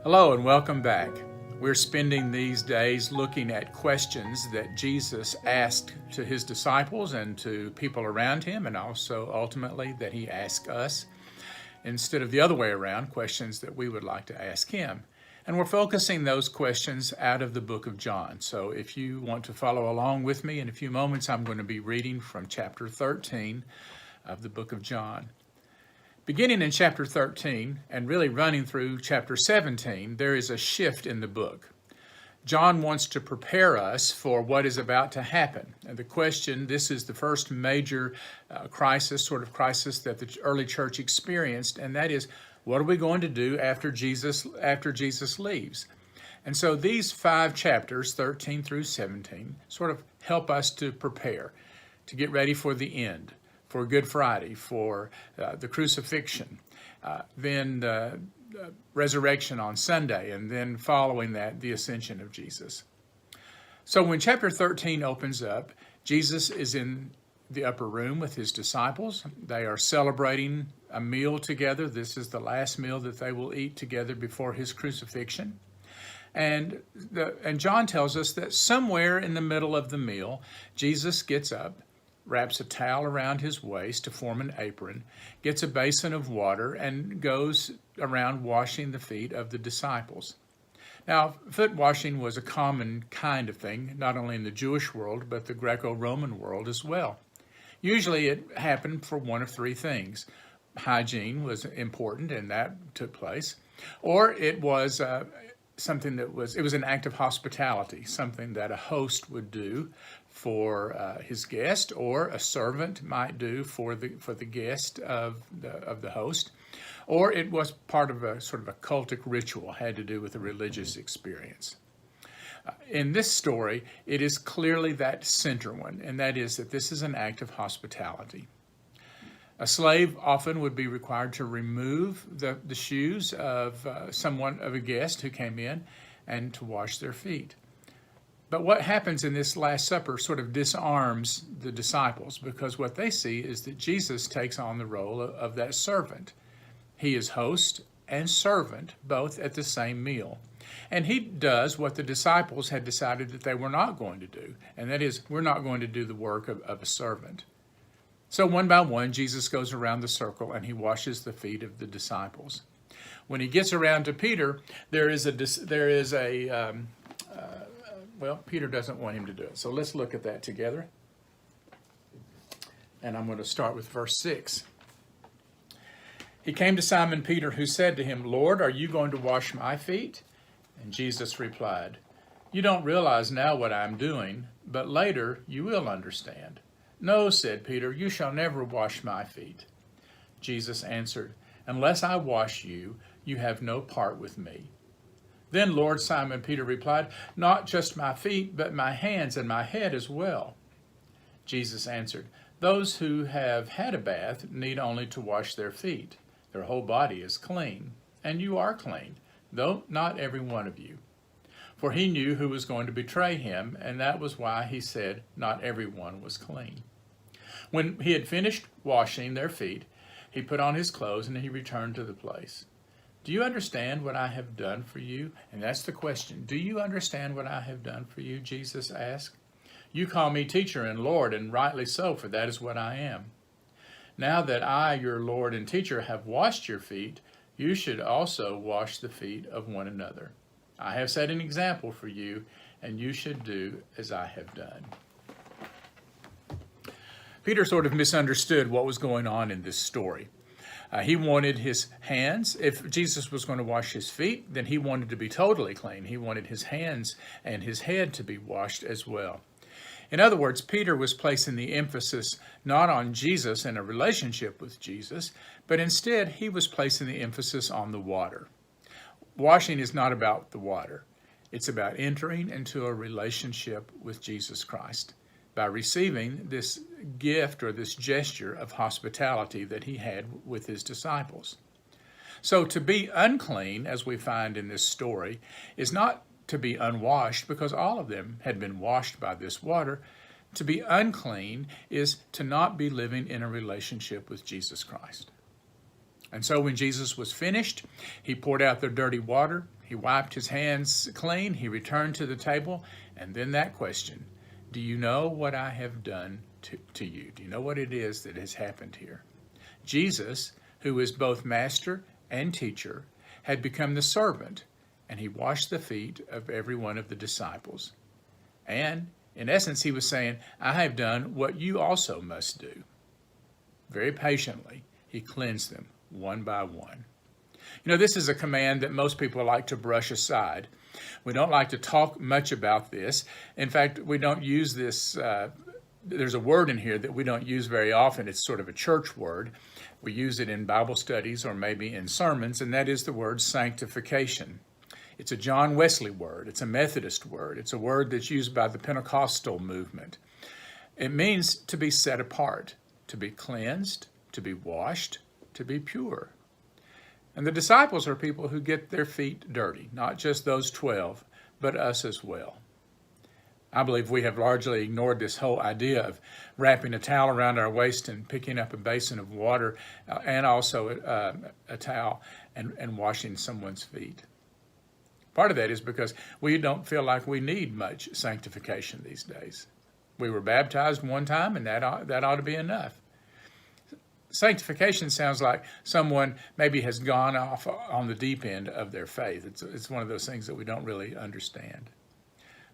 Hello and welcome back. We're spending these days looking at questions that Jesus asked to his disciples and to people around him, and also ultimately that he asked us, instead of the other way around, questions that we would like to ask him. And we're focusing those questions out of the book of John. So if you want to follow along with me, in a few moments I'm going to be reading from chapter 13 of the book of John. Beginning in chapter 13 and really running through chapter 17, there is a shift in the book. John wants to prepare us for what is about to happen. And the question, this is the first major crisis that the early church experienced, and that is, what are we going to do after Jesus leaves? And so these 5 chapters, 13 through 17, sort of help us to prepare, to get ready for the end, for Good Friday, for the crucifixion, then the resurrection on Sunday, and then following that, the ascension of Jesus. So when chapter 13 opens up, Jesus is in the upper room with his disciples. They are celebrating a meal together. This is the last meal that they will eat together before his crucifixion. And John tells us that somewhere in the middle of the meal, Jesus gets up, wraps a towel around his waist to form an apron, gets a basin of water, and goes around washing the feet of the disciples. Now, foot washing was a common kind of thing, not only in the Jewish world, but the Greco-Roman world as well. Usually it happened for one of 3 things. Hygiene was important, and that took place. Or it was it was an act of hospitality, something that a host would do for his guest, or a servant might do for the guest of the host, or it was part of a sort of a cultic ritual, had to do with a religious experience. In this story, it is clearly that center one, and that is that this is an act of hospitality. A slave often would be required to remove the shoes of a guest who came in, and to wash their feet. But what happens in this Last Supper sort of disarms the disciples, because what they see is that Jesus takes on the role of that servant. He is host and servant both at the same meal. And he does what the disciples had decided that they were not going to do, and that is, we're not going to do the work of a servant. So one by one, Jesus goes around the circle and he washes the feet of the disciples. When he gets around to Peter, Peter doesn't want him to do it. So let's look at that together. And I'm going to start with verse 6. He came to Simon Peter, who said to him, "Lord, are you going to wash my feet?" And Jesus replied, "You don't realize now what I'm doing, but later you will understand." "No," said Peter, "you shall never wash my feet." Jesus answered, "Unless I wash you, you have no part with me." Then Lord, Simon Peter replied, "Not just my feet, but my hands and my head as well." Jesus answered, "Those who have had a bath need only to wash their feet. Their whole body is clean, and you are clean, though not every one of you." For he knew who was going to betray him, and that was why he said not everyone was clean. When he had finished washing their feet, he put on his clothes and he returned to the place. "Do you understand what I have done for you?" And that's the question. Do you understand what I have done for you? Jesus asked. "You call me teacher and Lord, and rightly so, for that is what I am. Now that I, your Lord and teacher, have washed your feet, you should also wash the feet of one another. I have set an example for you, and you should do as I have done." Peter sort of misunderstood what was going on in this story. He wanted his hands. If Jesus was going to wash his feet, then he wanted to be totally clean. He wanted his hands and his head to be washed as well. In other words, Peter was placing the emphasis not on Jesus and a relationship with Jesus, but instead he was placing the emphasis on the water. Washing is not about the water. It's about entering into a relationship with Jesus Christ by receiving this gift or this gesture of hospitality that he had with his disciples. So to be unclean, as we find in this story, is not to be unwashed, because all of them had been washed by this water. To be unclean is to not be living in a relationship with Jesus Christ. And so when Jesus was finished, he poured out the dirty water, he wiped his hands clean, he returned to the table, and then that question, do you know what I have done to you? Do you know what it is that has happened here? Jesus, who is both master and teacher, had become the servant, and he washed the feet of every one of the disciples. And in essence, he was saying, I have done what you also must do. Very patiently, he cleansed them one by one. You know, this is a command that most people like to brush aside. We don't like to talk much about this. In fact, we don't use this. There's a word in here that we don't use very often. It's sort of a church word. We use it in Bible studies or maybe in sermons, and that is the word sanctification. It's a John Wesley word. It's a Methodist word. It's a word that's used by the Pentecostal movement. It means to be set apart, to be cleansed, to be washed, to be pure. And the disciples are people who get their feet dirty, not just those 12, but us as well. I believe we have largely ignored this whole idea of wrapping a towel around our waist and picking up a basin of water and also a towel and washing someone's feet. Part of that is because we don't feel like we need much sanctification these days. We were baptized one time, and that ought to be enough. Sanctification sounds like someone maybe has gone off on the deep end of their faith. It's one of those things that we don't really understand.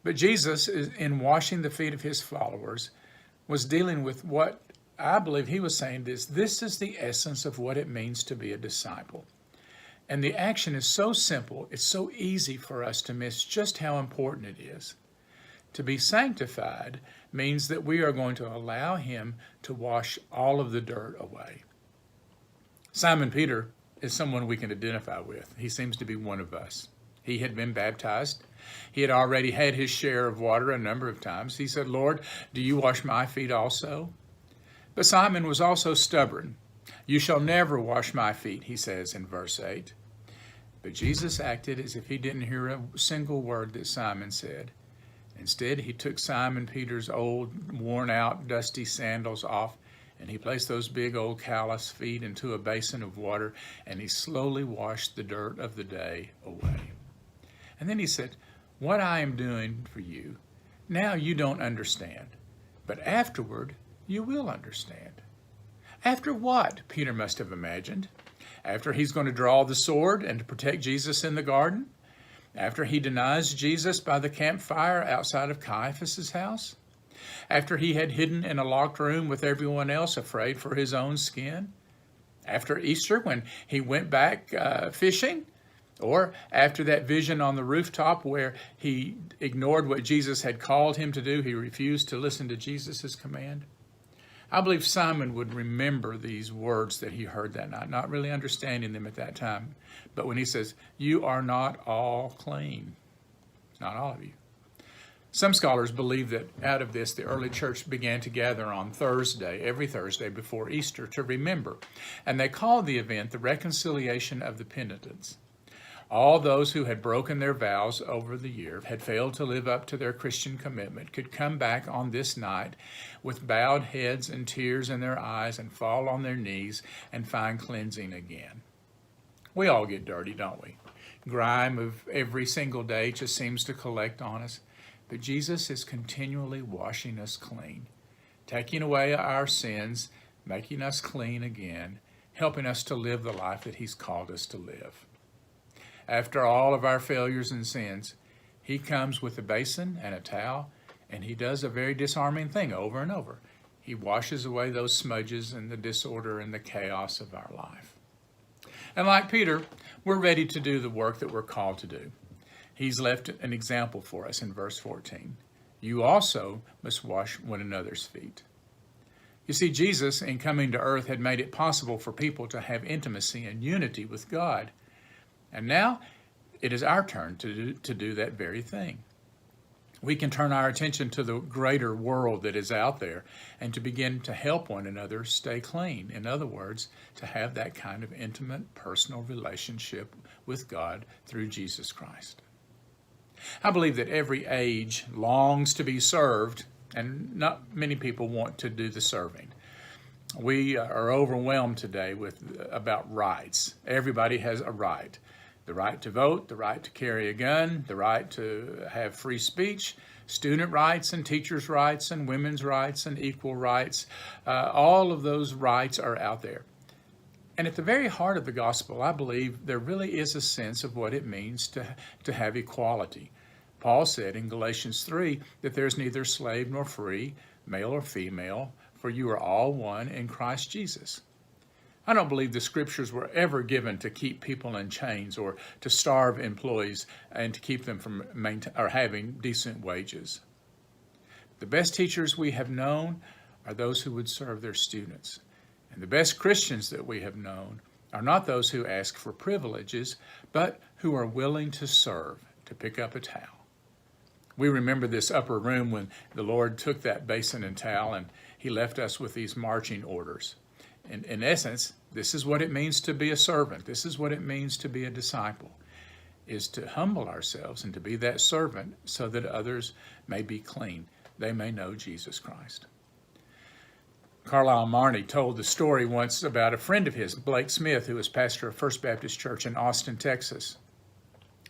But Jesus, in washing the feet of his followers, was dealing with what I believe he was saying is this is the essence of what it means to be a disciple. And the action is so simple, it's so easy for us to miss just how important it is. To be sanctified means that we are going to allow him to wash all of the dirt away. Simon Peter is someone we can identify with. He seems to be one of us. He had been baptized. He had already had his share of water a number of times. He said, "Lord, do you wash my feet also?" But Simon was also stubborn. "You shall never wash my feet," he says in verse 8. But Jesus acted as if he didn't hear a single word that Simon said. Instead, he took Simon Peter's old, worn-out, dusty sandals off, and he placed those big old callous feet into a basin of water, and he slowly washed the dirt of the day away. And then he said, "What I am doing for you, now you don't understand, but afterward you will understand." After what? Peter must have imagined. After he's going to draw the sword and to protect Jesus in the garden? After he denies Jesus by the campfire outside of Caiaphas' house? After he had hidden in a locked room with everyone else, afraid for his own skin? After Easter, when he went back fishing? Or after that vision on the rooftop where he ignored what Jesus had called him to do, he refused to listen to Jesus' command? I believe Simon would remember these words that he heard that night, not really understanding them at that time. But when he says, "You are not all clean," not all of you. Some scholars believe that out of this, the early church began to gather on Thursday, every Thursday before Easter, to remember. And they called the event the reconciliation of the penitents. All those who had broken their vows over the year, had failed to live up to their Christian commitment, could come back on this night with bowed heads and tears in their eyes and fall on their knees and find cleansing again. We all get dirty, don't we? Grime of every single day just seems to collect on us. But Jesus is continually washing us clean, taking away our sins, making us clean again, helping us to live the life that he's called us to live. After all of our failures and sins, he comes with a basin and a towel, and he does a very disarming thing over and over. He washes away those smudges and the disorder and the chaos of our life. And like Peter, we're ready to do the work that we're called to do. He's left an example for us in verse 14. You also must wash one another's feet. You see, Jesus, in coming to earth, had made it possible for people to have intimacy and unity with God. And now it is our turn to do that very thing. We can turn our attention to the greater world that is out there and to begin to help one another stay clean. In other words, to have that kind of intimate, personal relationship with God through Jesus Christ. I believe that every age longs to be served, and not many people want to do the serving. We are overwhelmed today about rights. Everybody has a right. The right to vote, the right to carry a gun, the right to have free speech, student rights and teachers' rights and women's rights and equal rights. All of those rights are out there. And at the very heart of the gospel, I believe there really is a sense of what it means to have equality. Paul said in Galatians 3 that there's neither slave nor free, male or female, for you are all one in Christ Jesus. I don't believe the scriptures were ever given to keep people in chains or to starve employees and to keep them from having decent wages. The best teachers we have known are those who would serve their students. And the best Christians that we have known are not those who ask for privileges, but who are willing to serve, to pick up a towel. We remember this upper room when the Lord took that basin and towel and he left us with these marching orders. In essence, this is what it means to be a servant. This is what it means to be a disciple, is to humble ourselves and to be that servant so that others may be clean. They may know Jesus Christ. Carlisle Marney told the story once about a friend of his, Blake Smith, who was pastor of First Baptist Church in Austin, Texas.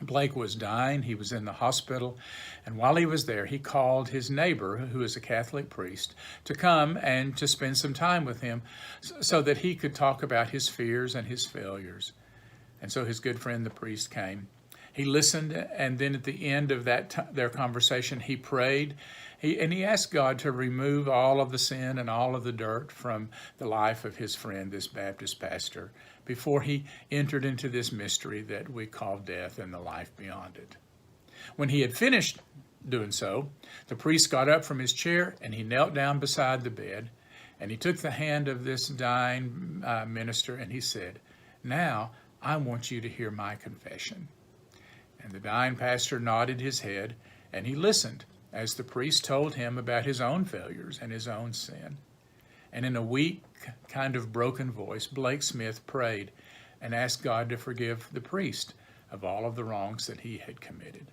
Blake was dying. He was in the hospital. And while he was there, he called his neighbor, who is a Catholic priest, to come and to spend some time with him so that he could talk about his fears and his failures. And so his good friend, the priest, came. He listened, and then at the end of their conversation, he prayed. He asked God to remove all of the sin and all of the dirt from the life of his friend, this Baptist pastor, before he entered into this mystery that we call death and the life beyond it. When he had finished doing so, the priest got up from his chair and he knelt down beside the bed, and he took the hand of this dying minister and he said, "Now I want you to hear my confession." And the dying pastor nodded his head, and he listened as the priest told him about his own failures and his own sin. And in a weak, kind of broken voice, Blake Smith prayed and asked God to forgive the priest of all of the wrongs that he had committed.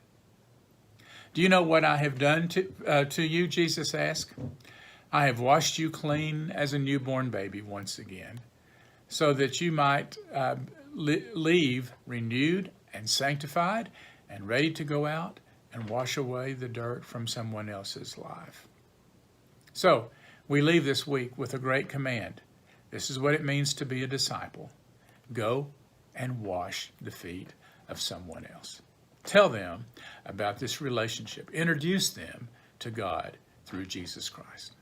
"Do you know what I have done to you?" Jesus asked. "I have washed you clean as a newborn baby once again, so that you might leave renewed and sanctified and ready to go out and wash away the dirt from someone else's life." So we leave this week with a great command. This is what it means to be a disciple. Go and wash the feet of someone else. Tell them about this relationship. Introduce them to God through Jesus Christ.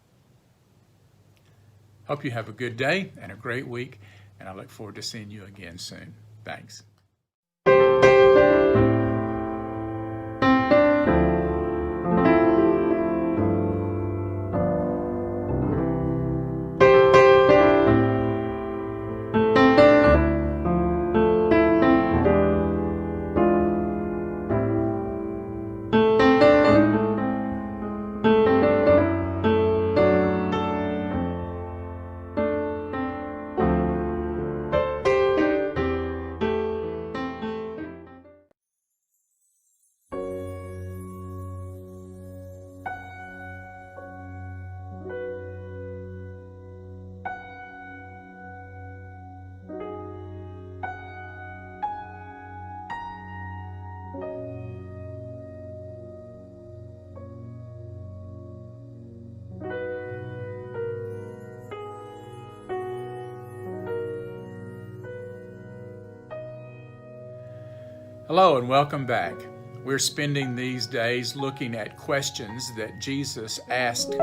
Hope you have a good day and a great week, and I look forward to seeing you again soon. Thanks. Hello and welcome back. We're spending these days looking at questions that Jesus asked